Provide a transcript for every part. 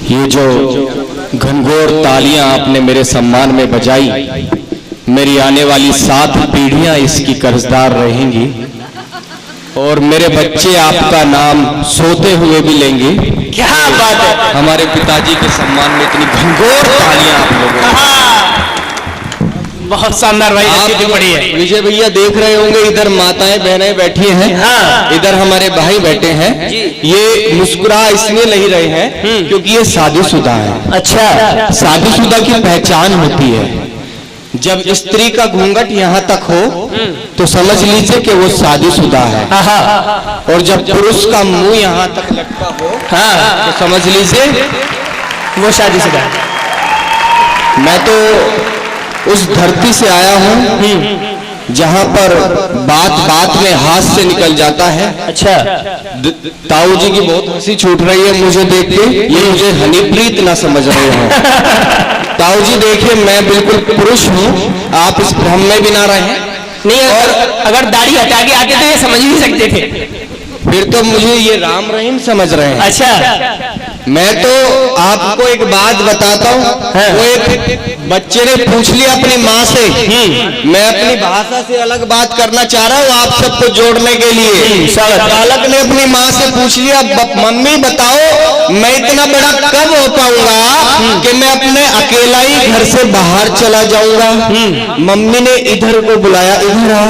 ये जो घनघोर तालियां आपने मेरे सम्मान में बजाई, मेरी आने वाली 7 पीढ़ियां इसकी कर्जदार रहेंगी और मेरे बच्चे आपका नाम सोते हुए भी लेंगे। क्या बात है, हमारे पिताजी के सम्मान में इतनी घनघोर तालियां आप लोगों ने। बहुत शानदार भाई, अच्छी बड़ी है। विजय भैया देख रहे होंगे, इधर माताएं बहनें बैठी हैं, हाँ। इधर हमारे भाई बैठे हैं। ये मुस्कुरा इसलिए नहीं रहे हैं क्योंकि ये शादीशुदा है। अच्छा, शादीशुदा की पहचान होती है, जब स्त्री का घूंघट यहाँ तक हो तो समझ लीजिए कि वो शादीशुदा है, और जब पुरुष का मुंह यहाँ तक लटका हो तो समझ लीजिए वो शादीशुदा है। मैं तो उस धरती से आया हूँ जहाँ पर बात बात में हाथ से निकल जाता है। अच्छा, ताऊ जी की बहुत हंसी छूट रही है मुझे देख के, ये मुझे हनीप्रीत ना समझ रहे हो। ताऊ जी देखिए, मैं बिल्कुल पुरुष हूँ, आप इस भ्रम में भी ना रहें। नहीं, और अगर दाढ़ी हटा के आते तो ये समझ नहीं सकते थे, फिर तो मुझे ये राम रहीम समझ रहे हैं। अच्छा, मैं तो आपको एक बात बताता हूँ। वो एक बच्चे ने पूछ लिया अपनी माँ से, मैं अपनी भाषा से अलग बात करना चाह रहा हूँ आप सबको जोड़ने के लिए। बालक ने अपनी माँ से पूछ लिया, मम्मी बताओ मैं इतना बड़ा कब हो पाऊंगा कि मैं अपने अकेला ही घर से बाहर चला जाऊंगा। मम्मी ने इधर को बुलाया, इधर आ,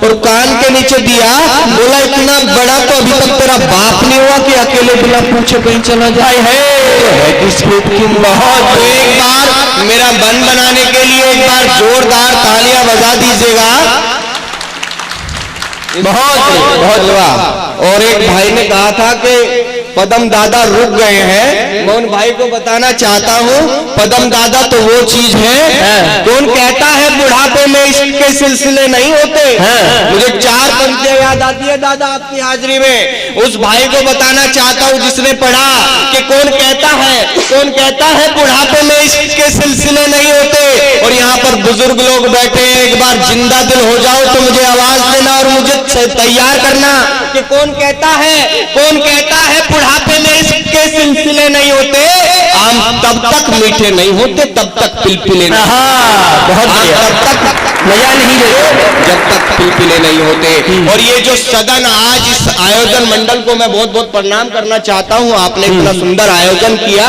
और कान के नीचे दिया, बोला इतना बड़ा तो अभी तक तेरा बाप नहीं हुआ कि अकेले बिना पूछे कहीं चला जाए। है किस पेट की बहुत। तो एक बार मेरा मन बनाने के लिए एक बार जोरदार तालियां बजा दीजिएगा। बहुत वाह। और एक भाई ने कहा था कि पदम दादा रुक गए हैं, मैं उन भाई को बताना चाहता हूँ, पदम दादा तो वो चीज है, कौन कहता है बुढ़ापे में इसके सिलसिले नहीं होते। मुझे 4 पंक्तियां याद आती है दादा आपकी हाजिरी में। उस भाई को बताना चाहता हूँ जिसने पढ़ा कि कौन कहता है बुढ़ापे में इसके सिलसिले नहीं होते। और यहाँ पर बुजुर्ग लोग बैठे हैं, एक बार जिंदा दिल हो जाओ तो मुझे आवाज देना और मुझे तैयार करना कि कौन कहता है बुढ़ापे में इसके सिलसिले नहीं होते। आम तब तक मीठे नहीं होते तब तक पिलपिले नहीं। बहुत तब तक मजा नहीं लेते जब तक पिलपिले नहीं होते। और ये जो सदन आज इस आयोजन मंडल को मैं बहुत बहुत प्रणाम करना चाहता हूँ, आपने इतना सुंदर आयोजन किया।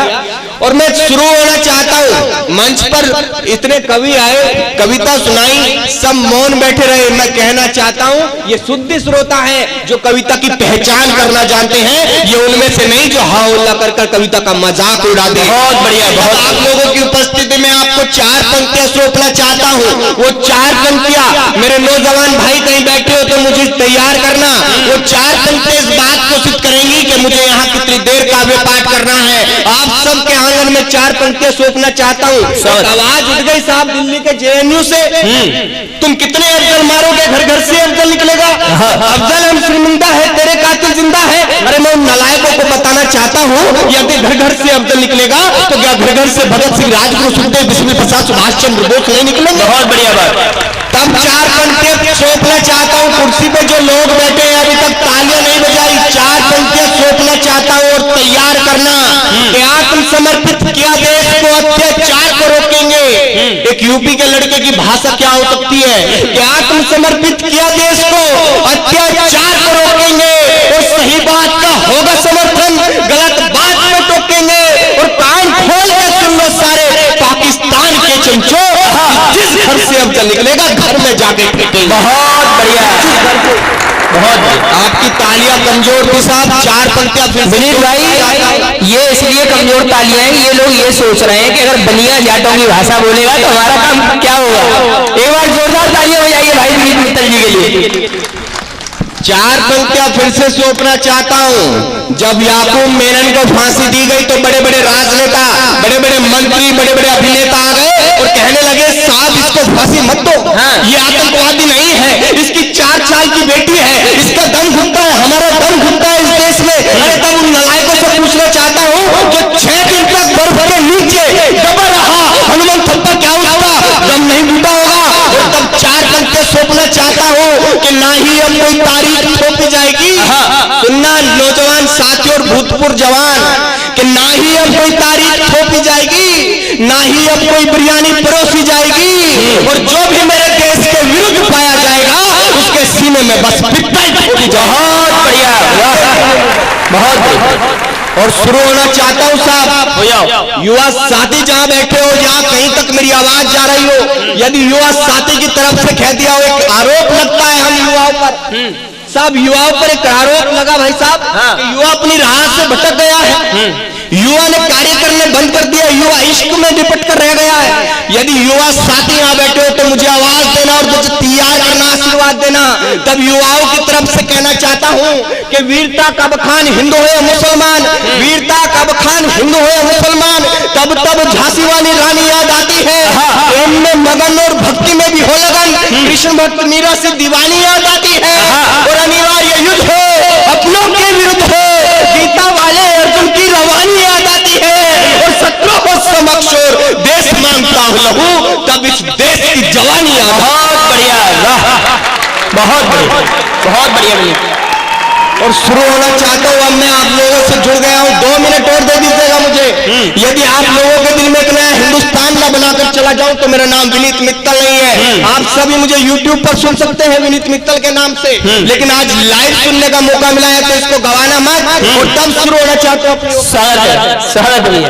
और मैं शुरू होना चाहता हूँ, मंच पर इतने कवि आए, कविता सुनाई, सब मौन बैठे रहे। मैं कहना चाहता हूँ ये शुद्ध श्रोता है जो कविता की पहचान करना जानते हैं, ये उनमें से नहीं जो हा उल्ला कर कविता का मजाक उड़ा दे। बहुत बढ़िया, बहुत। आप लोगों की उपस्थिति में आपको 4 पंक्तियां सौंपना चाहता हूँ। वो 4 पंक्तियां मेरे नौजवान भाई कहीं बैठे हो तो मुझे तैयार करना। वो 4 पंक्तियां इस बात को सिद्ध करेंगी कि मुझे यहाँ कितनी देर काव्य पाठ करना है। आप सबके आंगन में 4 पंक्तियां सौंपना चाहता हूँ। आवाज उठ गई साहब दिल्ली के JNU से, तुम कितने अफजल मारोगे, घर घर से अफजल निकलेगा। अफजल हम शर्मिंदा है, तेरे कातिल जिंदा है। अरे मैं उन नालायकों को बताना चाहता हूँ, यदि घर घर से अफजल निकलेगा तो क्या घर घर से भगत सिंह, राजगुरु, सुखदेव, बिस्मिल प्रसाद, सुभाष चंद्र बोस नहीं निकलेंगे। बहुत बढ़िया बात। तब 4 पंक्तियां सौंपना चाहता हूँ। कुर्सी पे जो लोग बैठे हैं अभी तक तालियां नहीं बजाई, 4 पंक्तियां सौंपना चाहता हूँ और तैयार करना कि आत्म समर्पित किया देश को अत्याचार को रोकेंगे। एक यूपी के लड़के की भाषा क्या हो सकती है कि आत्म समर्पित किया देश को अत्याचार को रोकेंगे और सही बात का होगा समर्थन, गलत बात में टोकेंगे। और कान खोल के सुन लो सारे पाकिस्तान के चमचों, जिस घर से अफजल निकलेगा घर में जाके फेंकेंगे। बहुत बढ़िया, बहुत। आपकी तालियां कमजोर थी साहब, 4 पंक्तियां फिर। विनीत भाई, ये इसलिए कमजोर तालियां हैं, ये लोग ये सोच रहे हैं कि अगर बनिया जाटों की भाषा बोलेगा तो हमारा काम क्या होगा। एक बार जोरदार तालियां हो जाइए भाई विनीत मित्तल जी के लिए। 4 पंक्तियां फिर से सौंपना चाहता हूँ। जब याकूब मेनन को फांसी दी गई तो बड़े बड़े राजनेता, बड़े बड़े मंत्री, बड़े बड़े अभिनेता आ गए और कहने लगे साहब इसको फांसी मत दो, ये आतंकवादी नहीं है, इसकी 4 साल की बेटी है, इसका दम घुटता है, हमारा दम घुटता है इस देश में। अरे तब उन नालायकों से पूछना चाहता हूँ जो 6 दिन तक बर्फ के नीचे दबा रहा, हनुमान थप्पा क्या उसका दम नहीं घुटा होगा। और तब 4 पंक्तियां सौंपना चाहता हूँ कि ना ही अब कोई तारीख थोपी जाएगी, सुनना नौजवान साथियों और भूतपूर्व जवान, कि ना ही अब कोई तारीफ थोपी जाएगी, ना ही अब कोई बिरयानी परोसी जाएगी, और जो भी मेरे देश के विरुद्ध पाया जाएगा उसके सीने में बस पित्तल ठोकी जाएगी। बहुत बढ़िया, बहुत बढ़िया। और शुरू होना चाहता हूँ साहब, युवा साथी जहाँ बैठे हो, जहाँ कहीं तक मेरी आवाज जा रही हो, यदि युवा साथी की तरफ से कह दिया हो, एक आरोप लगता है हम युवाओं पर साहब, युवाओं पर एक आरोप लगा भाई साहब, कि युवा अपनी राह से भटक गया है, युवा ने कार्य करने बंद कर दिया, युवा इश्क में लिपट कर रह गया है। यदि युवा साथी यहाँ बैठे हो तो मुझे आवाज देना और मुझे तैयार करना, आशीर्वाद देना। तब युवाओं की तरफ से कहना चाहता हूँ कि वीरता का बखान हिंदू हो या मुसलमान, वीरता का बखान हिंदू हो या मुसलमान, तब तब झांसी वाली रानी याद आती है, प्रेम में मगन और भक्ति में भी हो लगन, कृष्ण भक्त मीरा से दीवानी याद आती है, और अनिवार्य युद्ध हो अपनों के विरुद्ध हो, गीता वाले अर्जुन की रवानी याद आती है, और शत्रु हो समक्ष और देश मांगता हूं लहू, तब इस देश की जवानी याद। बहुत बढ़िया, बहुत बढ़िया, बहुत बढ़िया भैया। और शुरू होना चाहता हूँ, अब मैं आप लोगों से जुड़ गया हूँ, 2 मिनट और दे दीजिएगा मुझे। यदि आप लोगों के दिल में एक नया हिंदुस्तान ना बनाकर चला जाऊं तो मेरा नाम विनीत मित्तल नहीं है। आप सभी मुझे YouTube पर सुन सकते हैं विनीत मित्तल के नाम से, लेकिन आज लाइव सुनने का मौका मिला है तो इसको गवाना मत। और तब शुरू होना चाहता हूँ, सहमत भैया,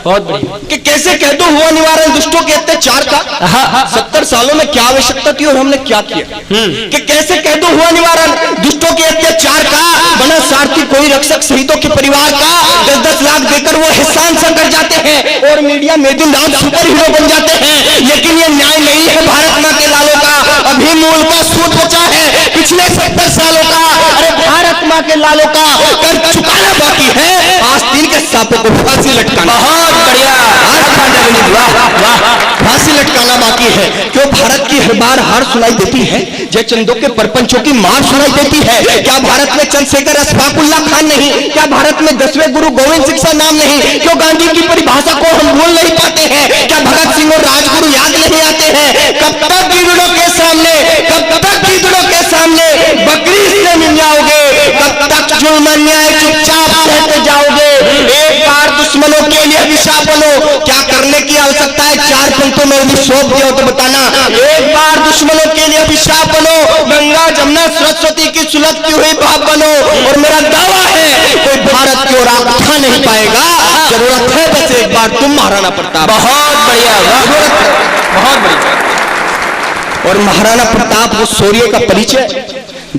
बहुत बढ़िया। कि कैसे कह दो हुआ निवारण दुष्टों के अत्याचार का, 70 सालों में क्या आवश्यकता थी और हमने क्या किया। कि कैसे कह दो हुआ निवारण दुष्टों के अत्याचार का, बना सारथी कोई रक्षक शहीदों के परिवार का, 10-10 लाख देकर वो एहसान सा कर जाते हैं और मीडिया में दिन रात सुपर हीरो बन जाते हैं। लेकिन ये न्याय नहीं है भारत माँ के लालों का, अभी मूल का सूद बचा है पिछले 70 सालों का। अरे भारत माँ के लालों का कर चुकाना बाकी है, आस्तीन के सांपों को फांसी लटकाना। बहुत बढ़िया, फांसी लटकाना बाकी है। क्यों भारत की हर बार हार सुनाई देती है, जयचंदों के परपंचों की मार सुनाई देती है। क्या भारत में चंद्रशेखर अशफाकुल्ला खान नहीं, क्या भारत में 10वें गुरु गोविंद सिंह का नाम नहीं, क्यों गांधी की परिभाषा को हम भूल नहीं पाते हैं, क्या भगत सिंह और राजगुरु याद नहीं आते हैं। कब तक गीदड़ों के सामने, कब तक गीदड़ों के सामने बकरी से मिल जाओगे, कब तक जुल्म अन्याय चुपचाप सहते जाओगे। एक बार दुश्मनों के लिए अभिशाप बनो, क्या करने की आवश्यकता है, 4 पंक्तों में भी सौंप दिया तो बताना। एक बार दुश्मनों के लिए अभिशाप बनो, गंगा जमुना सरस्वती की सुलगती हुई बाप बनो। और मेरा दावा है कोई भारत की ओर आंख उठा नहीं पाएगा, जरूरत है बस एक बार तुम महाराणा प्रताप। बहुत बढ़िया, बहुत बढ़िया। और महाराणा प्रताप वो शौर्य का परिचय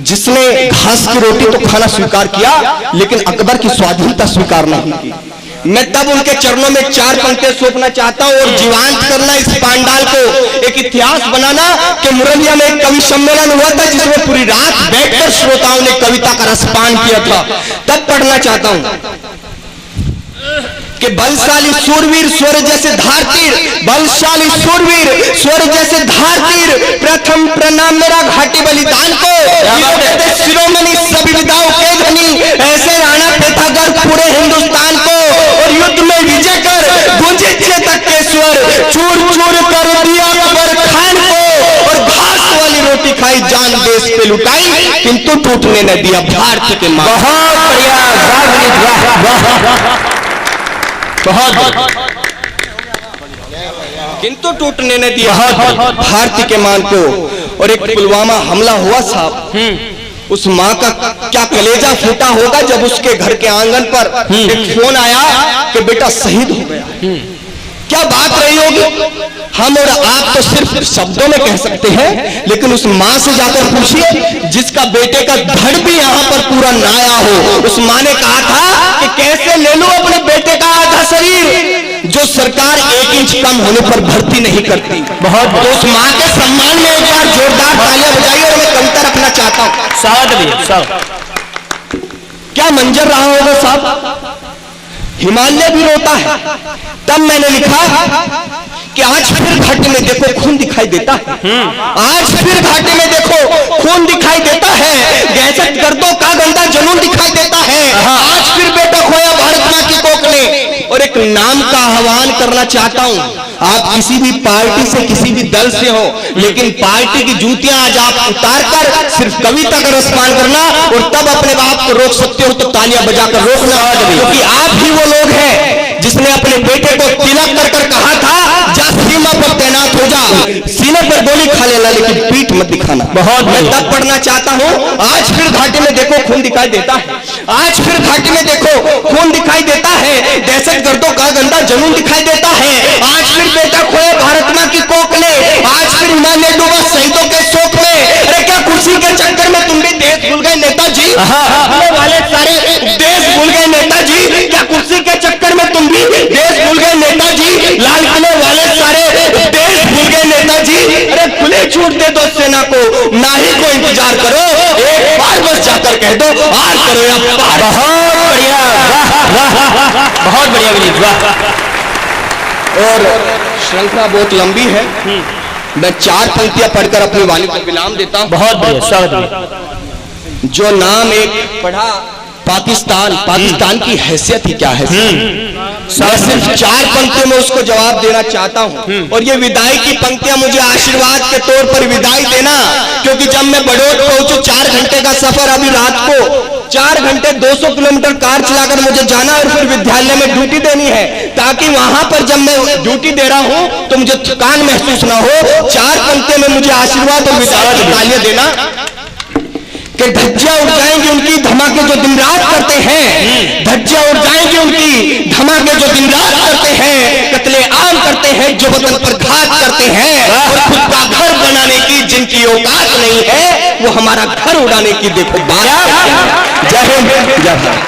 जिसने घास की रोटी तो खाना स्वीकार किया लेकिन अकबर की स्वाधीनता स्वीकार नहीं की। मैं तब उनके चरणों में 4 पंक्तियां सौंपना चाहता हूं और जीवांत करना इस पांडाल को, एक इतिहास बनाना कि मुरलिया में एक कवि सम्मेलन हुआ था जिसमें पूरी रात बैठकर श्रोताओं ने कविता का रसपान किया था। तब पढ़ना चाहता हूं कि बलशाली सूरवीर स्वर जैसे धारतीर, बलशाली सूरवीर स्वर जैसे धारतीर, प्रथम प्रणाम मेरा घाटी बलिदान को, शिरोमणि सभी विधाओं के धनी, ऐसे राणा प्रतापगढ़ पूरे हिंदुस्तान को, और युद्ध में विजय कर गूंजे चेतक के स्वर, चूर चूर कर दिया अकबर खान को, और घास वाली रोटी खाई जान देश पे लुटाई किंतु टूटने न दिया भारत के मां। बहुत बढ़िया, बहुत किंतु टूटने ने दिया भारती के मान को। और एक पुलवामा हमला हुआ साहब, उस माँ का क्या कलेजा फूटा होगा जब उसके घर के आंगन पर एक फोन आया कि बेटा शहीद हो गया। क्या बात रही होगी, हम और आप तो सिर्फ शब्दों में कह सकते हैं, लेकिन उस माँ से जाकर पूछिए जिसका बेटे का धड़ भी यहाँ पर पूरा नाया हो। उस माँ ने कहा था कि कैसे ले लूं अपने बेटे का आधा शरीर, जो सरकार 1 इंच कम होने पर भर्ती नहीं करती। बहुत तो उस माँ के सम्मान में एक बार जोरदार तालियां बजाइए। और मैं कविता रखना चाहता हूँ, क्या मंजर रहा होगा साहब, हिमालय भी रोता है। तब मैंने लिखा कि आज फिर घाटी में देखो खून दिखाई देता है, आज फिर घाटी में देखो खून दिखाई देता है, दहशत गर्दों का गंदा जुनून दिखाई देता है, आज फिर बेटा खोया भारत मां की कोख ने। और एक नाम का आह्वान करना चाहता हूं, आप किसी भी पार्टी से किसी भी दल से हो, लेकिन पार्टी की जूतियां आज आप उतार कर सिर्फ कविता का रसपान करना, और तब अपने बाप को रोक सकते हो तो तालियां बजाकर रोकना, क्योंकि आप ही वो लोग हैं जिसने अपने बेटे को तिलक कर कर कहा था जा सीमा पर तैनात हो जा, सीने पर गोली खा लेना लेकिन पीठ मत दिखाना। बहुत मैं तब पढ़ना चाहता हूँ। आज फिर घाटी में देखो खून दिखाई देता है, आज फिर घाटी में देखो खून दिखाई देता है, दहशत गर्दों का गंदा जुनून दिखाई देता है। आज फिर बेटा खोए भारत मां की कोख ने, आज फिर ईमान ने डूबा शहीदों के शोक में। अरे क्या कुर्सी के चक्कर में तुम भी देश भूल गए नेताजी? वाले सारे देश भूल गए नेताजी? क्या कुर्सी के चक्कर में तुम भी देश भूल गए नेताजी? लाल किले वाले सारे देश भूल गए नेताजी? अरे खुले छूट दे दो सेना को, ना ही को इंतजार करो, एक बार बस जाकर कह दो आर करो या पार। बहुत बढ़िया, बहुत बढ़िया विनीत, वाह। और श्रृंखला बहुत लंबी है, मैं 4 पंक्तियां पढ़कर अपनी वाणी को विराम देता हूं। बहुत बढ़िया, स्वागत। जो नाम एक पढ़ा पाकिस्तान, पाकिस्तान की हैसियत ही क्या है। मैं सिर्फ 4 पंक्तियों में उसको जवाब देना चाहता हूं। और ये विदाई की पंक्तियां मुझे आशीर्वाद के तौर पर विदाई देना, क्योंकि जब मैं बड़ौद पहुंचू 4 घंटे का सफर, अभी रात को 4 घंटे 200 किलोमीटर कार चलाकर मुझे जाना और फिर विद्यालय में ड्यूटी देनी है, ताकि वहां पर जब मैं ड्यूटी दे रहा हूं तो मुझे थकान महसूस ना हो। 4 पंक्तियों में मुझे आशीर्वाद और विदाई की तालियां देना कि धज्जियां उड़ जाएंगी उनकी धमाके जो दिन रात करते हैं, धज्जियां उड़ जाएंगी उनकी धमाके जो दिन रात करते हैं, कत्ले आम करते हैं जो वतन पर घात करते हैं, और खुद का घर बनाने की जिनकी औकात नहीं है वो हमारा घर उड़ाने की देखो बात। जय हिंद, जय भारत।